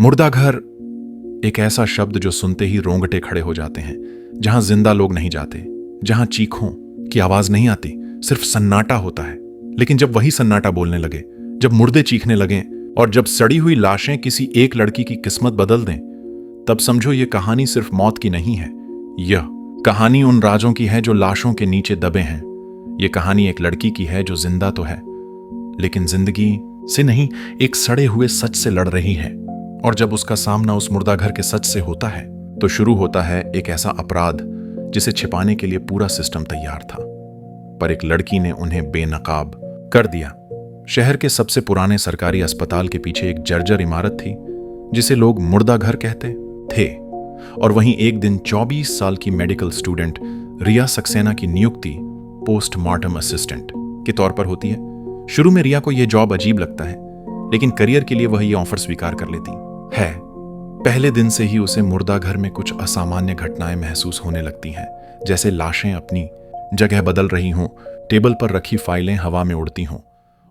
मुर्दा घर एक ऐसा शब्द जो सुनते ही रोंगटे खड़े हो जाते हैं, जहां जिंदा लोग नहीं जाते, जहां चीखों की आवाज नहीं आती, सिर्फ सन्नाटा होता है। लेकिन जब वही सन्नाटा बोलने लगे, जब मुर्दे चीखने लगे और जब सड़ी हुई लाशें किसी एक लड़की की किस्मत बदल दें, तब समझो ये कहानी सिर्फ मौत की नहीं है। यह कहानी उन राजों की है जो लाशों के नीचे दबे हैं। ये कहानी एक लड़की की है जो जिंदा तो है, लेकिन जिंदगी से नहीं, एक सड़े हुए सच से लड़ रही है। और जब उसका सामना उस मुर्दा घर के सच से होता है, तो शुरू होता है एक ऐसा अपराध जिसे छिपाने के लिए पूरा सिस्टम तैयार था, पर एक लड़की ने उन्हें बेनकाब कर दिया। शहर के सबसे पुराने सरकारी अस्पताल के पीछे एक जर्जर इमारत थी जिसे लोग मुर्दा घर कहते थे। और वहीं एक दिन 24 साल की मेडिकल स्टूडेंट रिया सक्सेना की नियुक्ति पोस्टमार्टम असिस्टेंट के तौर पर होती है। शुरू में रिया को यह जॉब अजीब लगता है, लेकिन करियर के लिए वह यह ऑफर स्वीकार कर लेती है। पहले दिन से ही उसे मुर्दा घर में कुछ असामान्य घटनाएं महसूस होने लगती हैं, जैसे लाशें अपनी जगह बदल रही हों, टेबल पर रखी फाइलें हवा में उड़ती हों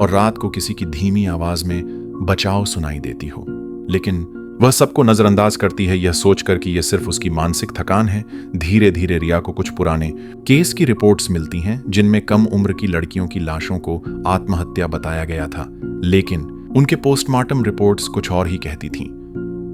और रात को किसी की धीमी आवाज में बचाव सुनाई देती हो। लेकिन वह सबको नजरअंदाज करती है, यह सोचकर कि यह सिर्फ उसकी मानसिक थकान है। धीरे धीरे रिया को कुछ पुराने केस की रिपोर्ट्स मिलती हैं जिनमें कम उम्र की लड़कियों की लाशों को आत्महत्या बताया गया था, लेकिन उनके पोस्टमार्टम रिपोर्ट्स कुछ और ही कहती थीं।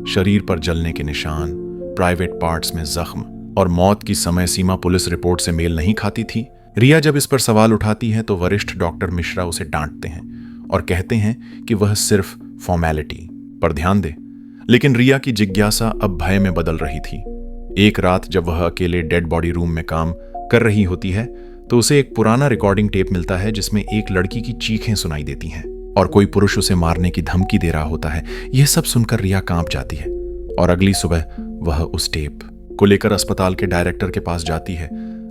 शरीर पर जलने के निशान, प्राइवेट पार्ट्स में जख्म और मौत की समय सीमा पुलिस रिपोर्ट से मेल नहीं खाती थी। रिया जब इस पर सवाल उठाती है तो वरिष्ठ डॉक्टर मिश्रा उसे डांटते हैं और कहते हैं कि वह सिर्फ फॉर्मेलिटी पर ध्यान दे। लेकिन रिया की जिज्ञासा अब भय में बदल रही थी। एक रात जब वह अकेले डेड बॉडी रूम में काम कर रही होती है, तो उसे एक पुराना रिकॉर्डिंग टेप मिलता है जिसमें एक लड़की की चीखें सुनाई देती हैं और कोई पुरुष उसे मारने की धमकी दे रहा होता है। यह सब सुनकर रिया कांप जाती है और अगली सुबह वह उस टेप को लेकर अस्पताल के डायरेक्टर के पास जाती है।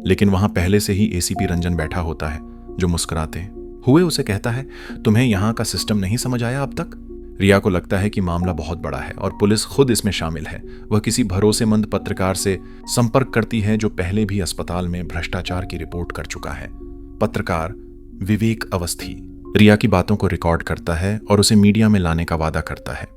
लेकिन वहां पहले से ही एसीपी रंजन बैठा होता है, जो मुस्कुराते हुए उसे कहता है, तुम्हें यहाँ का सिस्टम नहीं समझ आया अब तक? रिया को लगता है कि मामला बहुत बड़ा है और पुलिस खुद इसमें शामिल है। वह किसी भरोसेमंद पत्रकार से संपर्क करती है जो पहले भी अस्पताल में भ्रष्टाचार की रिपोर्ट कर चुका है। पत्रकार विवेक अवस्थी रिया की बातों को रिकॉर्ड करता है और उसे मीडिया में लाने का वादा करता है।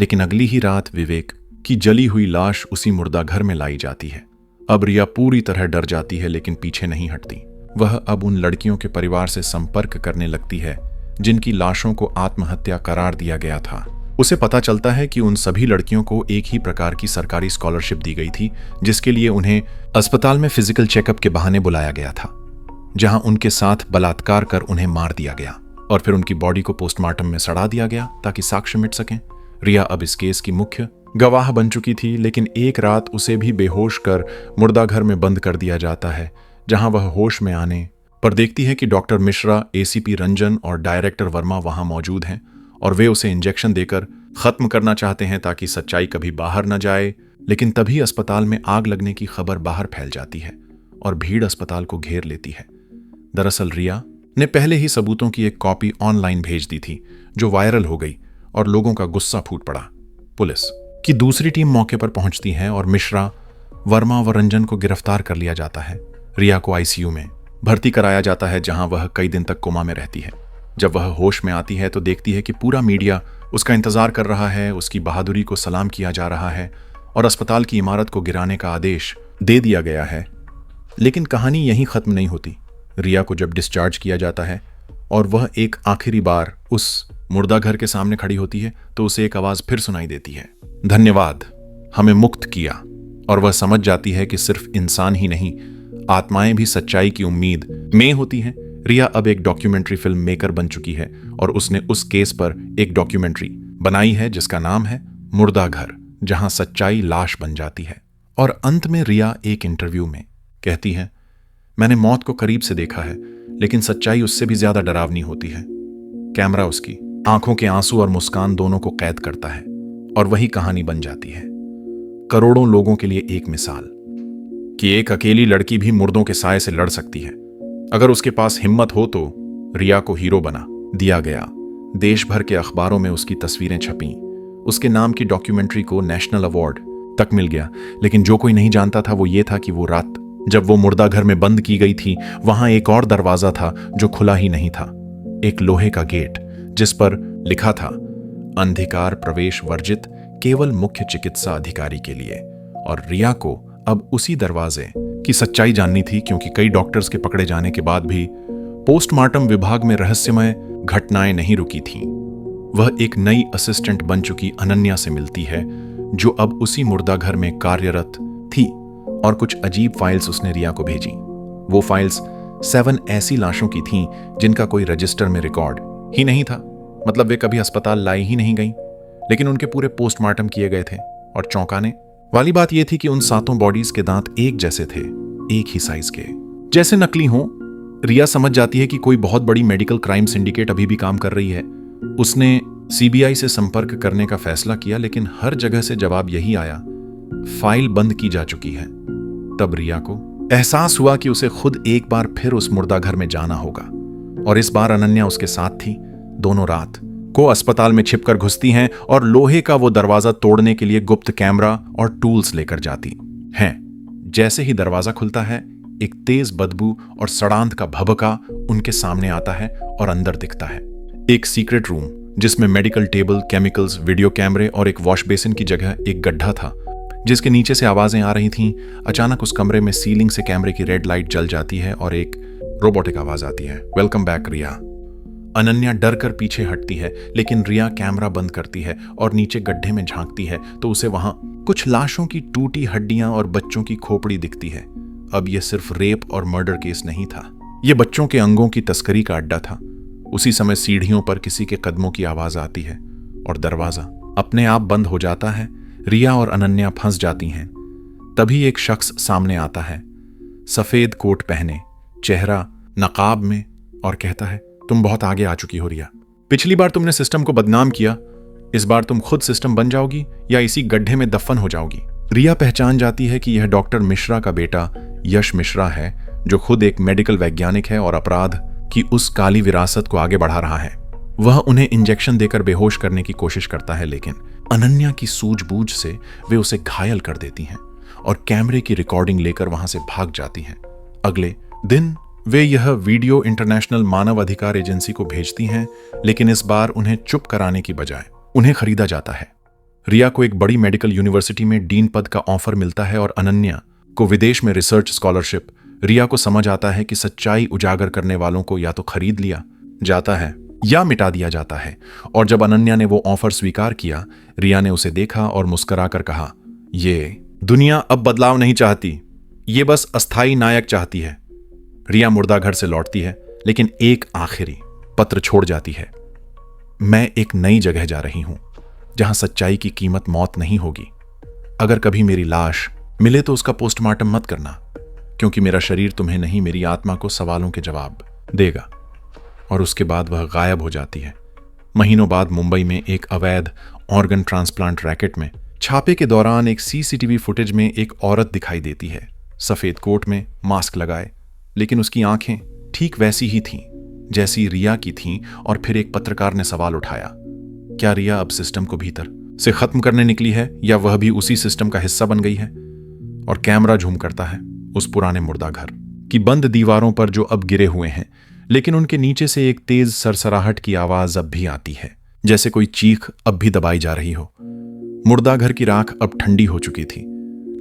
लेकिन अगली ही रात विवेक की जली हुई लाश उसी मुर्दा घर में लाई जाती है। अब रिया पूरी तरह डर जाती है, लेकिन पीछे नहीं हटती। वह अब उन लड़कियों के परिवार से संपर्क करने लगती है जिनकी लाशों को आत्महत्या करार दिया गया था। उसे पता चलता है कि उन सभी लड़कियों को एक ही प्रकार की सरकारी स्कॉलरशिप दी गई थी, जिसके लिए उन्हें अस्पताल में फिजिकल चेकअप के बहाने बुलाया गया था, जहां उनके साथ बलात्कार कर उन्हें मार दिया गया और फिर उनकी बॉडी को पोस्टमार्टम में सड़ा दिया गया ताकि साक्ष्य मिट सकें। रिया अब इस केस की मुख्य गवाह बन चुकी थी, लेकिन एक रात उसे भी बेहोश कर मुर्दा घर में बंद कर दिया जाता है, जहां वह होश में आने पर देखती है कि डॉक्टर मिश्रा, एसीपी रंजन और डायरेक्टर वर्मा वहां मौजूद हैं और वे उसे इंजेक्शन देकर खत्म करना चाहते हैं ताकि सच्चाई कभी बाहर न जाए। लेकिन तभी अस्पताल में आग लगने की खबर बाहर फैल जाती है और भीड़ अस्पताल को घेर लेती है। दरअसल रिया ने पहले ही सबूतों की एक कॉपी ऑनलाइन भेज दी थी, जो वायरल हो गई और लोगों का गुस्सा फूट पड़ा। पुलिस की दूसरी टीम मौके पर पहुंचती है और मिश्रा, वर्मा व रंजन को गिरफ्तार कर लिया जाता है। रिया को आईसीयू में भर्ती कराया जाता है, जहां वह कई दिन तक कोमा में रहती है। जब वह होश में आती है तो देखती है कि पूरा मीडिया उसका इंतजार कर रहा है, उसकी बहादुरी को सलाम किया जा रहा है और अस्पताल की इमारत को गिराने का आदेश दे दिया गया है। लेकिन कहानी यहीं खत्म नहीं होती। रिया को जब डिस्चार्ज किया जाता है और वह एक आखिरी बार उस मुर्दा घर के सामने खड़ी होती है, तो उसे एक आवाज फिर सुनाई देती है, धन्यवाद, हमें मुक्त किया। और वह समझ जाती है कि सिर्फ इंसान ही नहीं, आत्माएं भी सच्चाई की उम्मीद में होती हैं। रिया अब एक डॉक्यूमेंट्री फिल्म मेकर बन चुकी है और उसने उस केस पर एक डॉक्यूमेंट्री बनाई है जिसका नाम है मुर्दा घर, जहां सच्चाई लाश बन जाती है। और अंत में रिया एक इंटरव्यू में कहती है, मैंने मौत को करीब से देखा है, लेकिन सच्चाई उससे भी ज्यादा डरावनी होती है। कैमरा उसकी आंखों के आंसू और मुस्कान दोनों को कैद करता है और वही कहानी बन जाती है। करोड़ों लोगों के लिए एक मिसाल कि एक अकेली लड़की भी मुर्दों के साए से लड़ सकती है, अगर उसके पास हिम्मत हो। तो रिया को हीरो बना दिया गया। देश भर के अखबारों में उसकी तस्वीरें छपीं। उसके नाम की डॉक्यूमेंट्री को नेशनल अवार्ड तक मिल गया। लेकिन जो कोई नहीं जानता था वो ये था कि वो रात जब वो मुर्दा घर में बंद की गई थी, वहां एक और दरवाजा था जो खुला ही नहीं था। एक लोहे का गेट जिस पर लिखा था, अंधकार प्रवेश वर्जित, केवल मुख्य चिकित्सा अधिकारी के लिए। और रिया को अब उसी दरवाजे की सच्चाई जाननी थी, क्योंकि कई डॉक्टर्स के पकड़े जाने के बाद भी पोस्टमार्टम विभाग में रहस्यमय घटनाएं नहीं रुकी थीं। वह एक नई असिस्टेंट बन चुकी अनन्या से मिलती है, जो अब उसी मुर्दा घर में कार्यरत थी, और कुछ अजीब फाइल्स उसने रिया को भेजी। वो फाइल्स 7 ऐसी लाशों की थीं जिनका कोई रजिस्टर में रिकॉर्ड ही नहीं था। मतलब वे कभी अस्पताल लाई ही नहीं गईं, लेकिन उनके पूरे पोस्टमार्टम किए गए थे। और चौंकाने वाली बात यह थी कि उन 7 बॉडीज के दांत एक जैसे थे, एक ही साइज के, जैसे नकली हों। रिया समझ जाती है कि कोई बहुत बड़ी मेडिकल क्राइम सिंडिकेट अभी भी काम कर रही है। उसने सीबीआई से संपर्क करने का फैसला किया, लेकिन हर जगह से जवाब यही आया, फाइल बंद की जा चुकी है। तब रिया को एहसास हुआ कि उसे खुद एक बार फिर उस मुर्दा घर में जाना होगा, और इस बार अनन्या उसके साथ थी। दोनों रात को अस्पताल में छिपकर घुसती हैं और लोहे का वो दरवाजा तोड़ने के लिए गुप्त कैमरा और टूल्स लेकर जाती हैं। जैसे ही दरवाजा खुलता है, एक तेज बदबू और सड़ांध का भभका उनके सामने आता है और अंदर दिखता है एक सीक्रेट रूम, जिसमें मेडिकल टेबल, केमिकल्स, वीडियो कैमरे और एक वॉश बेसिन की जगह एक गड्ढा था, जिसके नीचे से आवाजें आ रही थीं। अचानक उस कमरे में सीलिंग से कैमरे की रेड लाइट जल जाती है और एक रोबोटिक आवाज आती है, वेलकम बैक रिया। अनन्या डर कर पीछे हटती है, लेकिन रिया कैमरा बंद करती है और नीचे गड्ढे में झांकती है तो उसे वहां कुछ लाशों की टूटी हड्डियां और बच्चों की खोपड़ी दिखती है। अब यह सिर्फ रेप और मर्डर केस नहीं था, यह बच्चों के अंगों की तस्करी का अड्डा था। उसी समय सीढ़ियों पर किसी के कदमों की आवाज आती है और दरवाजा अपने आप बंद हो जाता है। रिया और अनन्या फंस जाती हैं। तभी एक शख्स सामने आता है, सफेद कोट पहने, चेहरा नकाब में, और कहता है, तुम बहुत आगे आ चुकी हो रिया। पिछली बार तुमने सिस्टम को बदनाम किया, इस बार तुम खुद सिस्टम बन जाओगी या इसी गड्ढे में दफन हो जाओगी। रिया पहचान जाती है कि यह डॉक्टर मिश्रा का बेटा यश मिश्रा है, जो खुद एक मेडिकल वैज्ञानिक है और अपराध की उस काली विरासत को आगे बढ़ा रहा है। वह उन्हें इंजेक्शन देकर बेहोश करने की कोशिश करता है, लेकिन अनन्या की सूझबूझ से वे उसे घायल कर देती हैं और कैमरे की रिकॉर्डिंग लेकर वहां से भाग जाती हैं। अगले दिन वे यह वीडियो इंटरनेशनल मानव अधिकार एजेंसी को भेजती हैं, लेकिन इस बार उन्हें चुप कराने की बजाय उन्हें खरीदा जाता है। रिया को एक बड़ी मेडिकल यूनिवर्सिटी में डीन पद का ऑफर मिलता है और अनन्या को विदेश में रिसर्च स्कॉलरशिप। रिया को समझ आता है कि सच्चाई उजागर करने वालों को या तो खरीद लिया जाता है या मिटा दिया जाता है। और जब अनन्या ने वो ऑफर स्वीकार किया, रिया ने उसे देखा और मुस्कुराकर कहा, ये दुनिया अब बदलाव नहीं चाहती, ये बस अस्थाई नायक चाहती है। रिया मुर्दा घर से लौटती है, लेकिन एक आखिरी पत्र छोड़ जाती है, मैं एक नई जगह जा रही हूं जहां सच्चाई की कीमत मौत नहीं होगी। अगर कभी मेरी लाश मिले तो उसका पोस्टमार्टम मत करना, क्योंकि मेरा शरीर तुम्हें नहीं, मेरी आत्मा को सवालों के जवाब देगा। और उसके बाद वह गायब हो जाती है। महीनों बाद मुंबई में एक अवैध ऑर्गन ट्रांसप्लांट रैकेट में छापे के दौरान एक सीसीटीवी फुटेज में एक औरत दिखाई देती है, सफेद कोट में, मास्क लगाए, लेकिन उसकी आंखें ठीक वैसी ही थीं जैसी रिया की थीं। और फिर एक पत्रकार ने सवाल उठाया, क्या रिया अब सिस्टम को भीतर से खत्म करने निकली है या वह भी उसी सिस्टम का हिस्सा बन गई है? और कैमरा झूम करता है उस पुराने मुर्दा घर की बंद दीवारों पर जो अब गिरे हुए हैं, लेकिन उनके नीचे से एक तेज सरसराहट की आवाज अब भी आती है, जैसे कोई चीख अब भी दबाई जा रही हो। मुर्दा घर की राख अब ठंडी हो चुकी थी,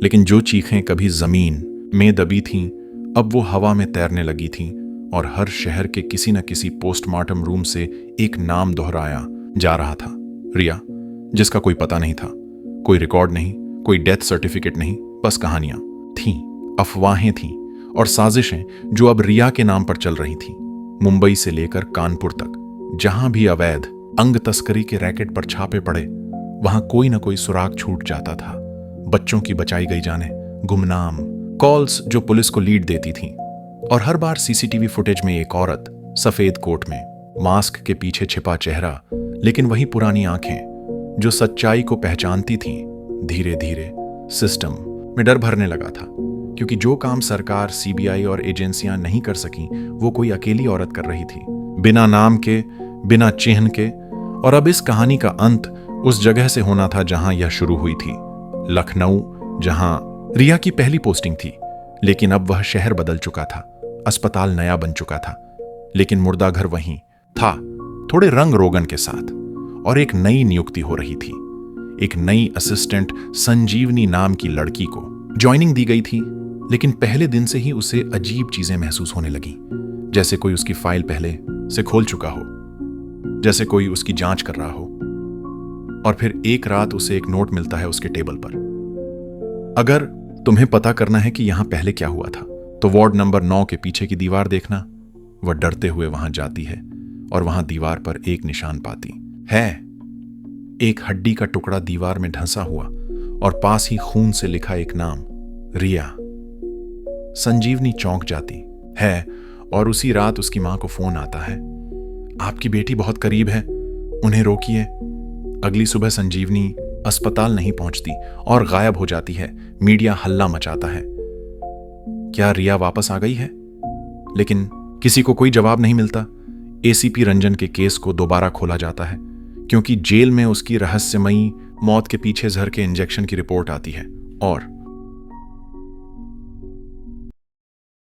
लेकिन जो चीखें कभी जमीन में दबी थीं, अब वो हवा में तैरने लगी थीं। और हर शहर के किसी न किसी पोस्टमार्टम रूम से एक नाम दोहराया जा रहा था, रिया, जिसका कोई पता नहीं था, कोई रिकॉर्ड नहीं, कोई डेथ सर्टिफिकेट नहीं, बस कहानियां थीं, अफवाहें थीं और साजिशें जो अब रिया के नाम पर चल रही थीं। मुंबई से लेकर कानपुर तक, जहां भी अवैध अंग तस्करी के रैकेट पर छापे पड़े, वहां कोई न कोई सुराग छूट जाता था। बच्चों की बचाई गई जाने, गुमनाम कॉल्स जो पुलिस को लीड देती थीं, और हर बार सीसीटीवी फुटेज में एक औरत, सफेद कोट में, मास्क के पीछे छिपा चेहरा, लेकिन वही पुरानी आंखें जो सच्चाई को पहचानती थीं। धीरे धीरे सिस्टम में डर भरने लगा था, क्योंकि जो काम सरकार, सीबीआई और एजेंसियां नहीं कर सकी, वो कोई अकेली औरत कर रही थी, बिना नाम के, बिना चिन्ह के। और अब इस कहानी का अंत उस जगह से होना था जहां यह शुरू हुई थी, लखनऊ, जहां रिया की पहली पोस्टिंग थी। लेकिन अब वह शहर बदल चुका था, अस्पताल नया बन चुका था, लेकिन मुर्दा घर वहीं था, थोड़े रंग रोगन के साथ। और एक नई नियुक्ति हो रही थी, एक नई असिस्टेंट संजीवनी नाम की लड़की को ज्वाइनिंग दी गई थी, लेकिन पहले दिन से ही उसे अजीब चीजें महसूस होने लगी, जैसे कोई उसकी फाइल पहले से खोल चुका हो, जैसे कोई उसकी जांच कर रहा हो। और फिर एक रात उसे एक नोट मिलता है उसके टेबल पर। अगर तुम्हें पता करना है कि यहां पहले क्या हुआ था, तो वार्ड नंबर 9 के पीछे की दीवार देखना। वह डरते हुए वहां जाती है और वहां दीवार पर एक निशान पाती है, एक हड्डी का टुकड़ा दीवार में ढंसा हुआ और पास ही खून से लिखा एक नाम, रिया। संजीवनी चौंक जाती है और उसी रात उसकी मां को फोन आता है, आपकी बेटी बहुत करीब है, उन्हें रोकिए। अगली सुबह संजीवनी अस्पताल नहीं पहुंचती और गायब हो जाती है। मीडिया हल्ला मचाता है, क्या रिया वापस आ गई है? लेकिन किसी को कोई जवाब नहीं मिलता। एसीपी रंजन के केस को दोबारा खोला जाता है, क्योंकि जेल में उसकी रहस्यमयी मौत के पीछे जहर के इंजेक्शन की रिपोर्ट आती है और